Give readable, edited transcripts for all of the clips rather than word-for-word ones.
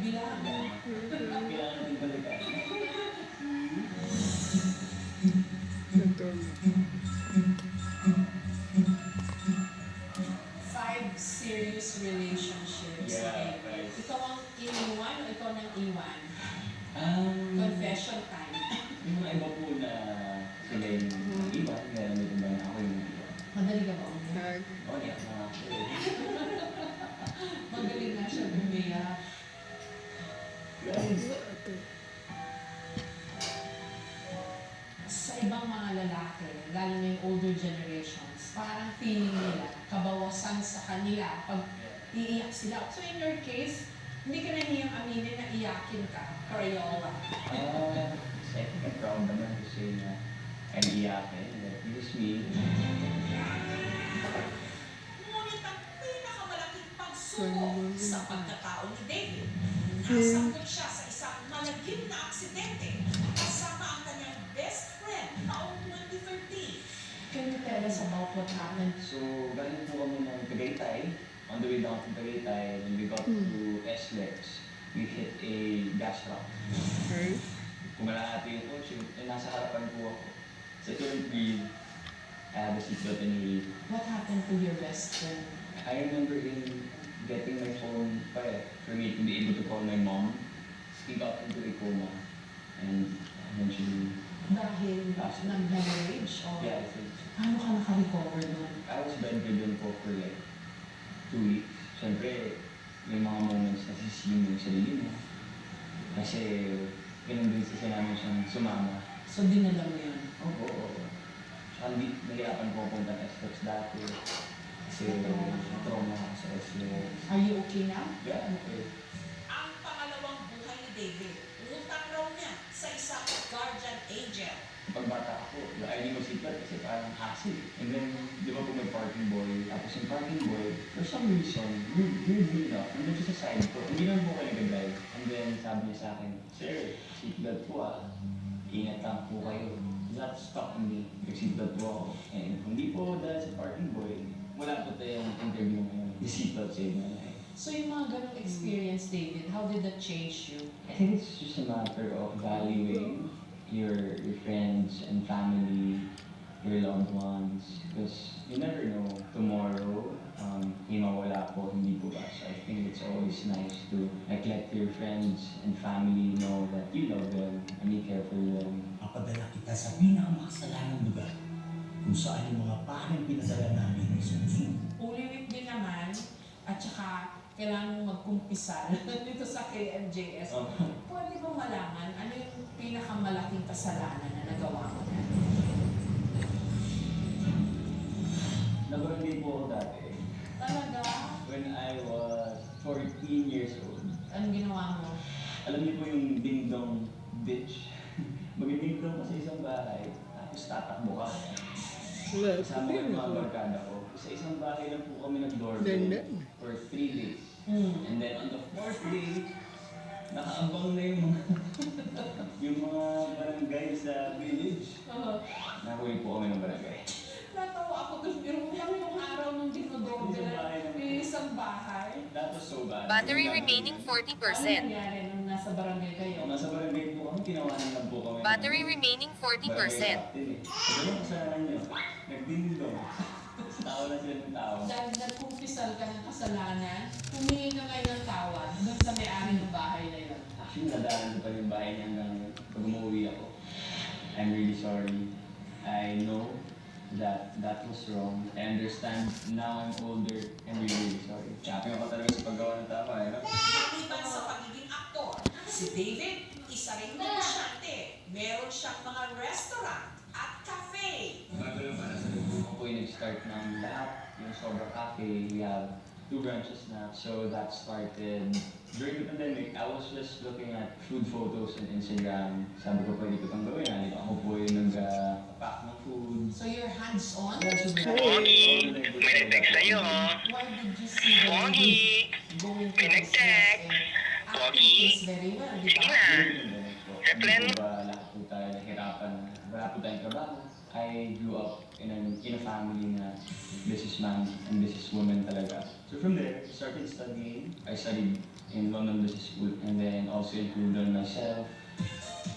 Bilaga. Kailangan din balikan. Five serious relationships. Yeah, Okay. right. Ikaw ang iniwan o ikaw nang iwan? Confession time. Yung mga iba po na sila yung iba, meron din ba na ako yung iba? Madali ka ba umiyak? Oo, iyak na ako. Magaling na siya umiyak. Guys, Sa ibang mga lalaki, lalo na yung older generations, parang feeling nila, kabawasan sa kanila pag iiyak sila. So in your case, hindi ka nahiyang aminin na iyakin ka, Crayola. I think I'm proud naman kasi na I'm iyakin. Because me, Ngunit ang pinakamalaking pagsubok sa pagkatao ni David, nasangkot siya sa isang malagim na aksidente kasama ang kanyang best friend taong 2013. Can you tell us about what happened? so galing po kami ng Tagaytay. On the way down to Tagaytay, when we got to SLEX, we hit a gas truck. Kumalahati yung kotse, nasa harapan po ako. So I couldn't breathe. I had a seatbelt anyway. What happened to your best friend? I remember in getting my phone for me to be able to call my mom. He got into a coma. And eventually, Dahil nag-hemorrhage o yeah, I think paano ka naka-recover doon? I was bedridden po for like 2 weeks. Siyempre, may mga moments na sisihin mo yung sarili mo. Kasi, ganun din sa namin siyang sumama. So dinala mo yun? Oo. Tsaka hindi, nahirapan po punta ng SLEX dati. Kasi, trauma ako sa SLEX. Are you okay now? Yeah, okay. Ang pangalawang buhay ni David, utang raw niya sa isang guardian angel. Pagbata ako, hindi ko seatbelt kasi parang hassle. And then, di ba po may parking boy? Tapos yung parking boy, for some reason, weirdly enough, nandun siya sa side ko. Hindi naman po kayo nag-drive. And then, sabi niya sa akin, Sir, seatbelt po ah. Ingat lang po kayo. That stopped me. Nag-seatbelt po ako. And kung di po dahil sa parking boy, wala po tayong interview ngayon. The seatbelt saved my life. So yung mga ganong experience, David, how did that change you? I think it's just a matter of valuing your friends and family, your loved ones, because you never know tomorrow, mawala po, hindi po ba. So I think it's always nice to like let your friends and family know that you love them and you care for them. Mapadala kita sa pinakamakasalanang lugar kung saan yung mga parang pinadala namin ay sumusunod. Uliwit din naman, at saka kailangan mo magkumpisal dito sa KMJS. Pwede ba malaman ano yung pinakamalaking kasalanan na nagawa mo na? Nabarangay po ako dati Talaga? when I was 14 years old. Anong ginawa mo? Alam niyo po yung ding-dong bitch? Mag-ding-dong ka sa isang bahay, tapos tatakbo ka. Kasama ko yung mga barkada ko. Sa isang bahay lang po kami nag-doorbell for 3 days. And then on the 4th day, nakaabang na yung mga yung mga barangay sa village. Nahuli po kami ng barangay. Natawa ako dun, pero yung araw nung dinodoorbell, may isang bahay. That was so bad. Battery remaining Ano 40%. nangyari nung nasa barangay kayo? Nung nasa barangay po kami, tinawanan lang po kami. Battery remaining 40%. Ano ang kasalanan nyo? Nagdindong. Tapos tao na sila ng tao. Dahil nagkumpisal ka ng kasalanan, humingi ka ngayon ng tawad doon sa may-ari ng bahay na yun. Actually, nadaanan ko pa yung bahay niya hanggang pag umuwi ako. I'm really sorry. I know that that was wrong. I understand now I'm older. I'm really sorry. Happy ako talaga sa paggawa ng tama, eh. No? Maliban sa pagiging aktor, si David, isa ring negosyante. Meron siyang mga restaurant at cafe. Ako po yung nag-start ng lahat. Yung Sobra Cafe, we have 2 branches na. So that started during the pandemic. I was just looking at food photos on Instagram. Sabi ko, pwede ko itong gawin. Ako po yung nag-pack ng food. So you're hands-on? Pogi, may nag-text sa'yo. Why did you see the Pogi, going to may nag-text. Pogi, acting very well, di sige ba? na. Replan. Diba, lahat po tayo nahirapan. Wala po tayong trabaho. I grew up in a family na businessman and businesswoman talaga. So from there, started studying. I studied involved naman sa school. And then also improved on myself.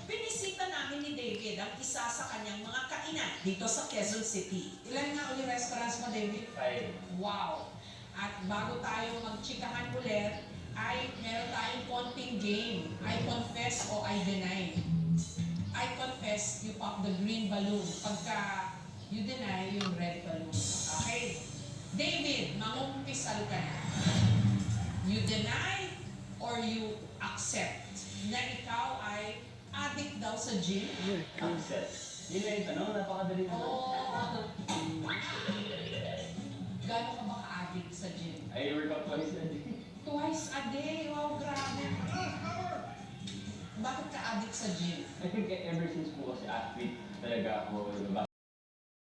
Binisita namin ni David ang isa sa kanyang mga kainan dito sa Quezon City. Ilan nga uli restaurants mo, David? 5. Wow! At bago tayo magchikahan ulit, ay meron tayong konting game. I confess o I deny. I confess, you pop the green balloon. Pagka you deny, yung red balloon. Okay? David, mangumpisal ka na. You deny or you accept na ikaw ay addict daw sa gym? Access. Yun na yung tanong, napakadali naman. Oo. Gano'n ka ba ka-addict sa gym? I work out twice a day. Twice a day? Wow, grabe. Bakit ka addict sa gym? I think ever since po kasi athlete talaga ako,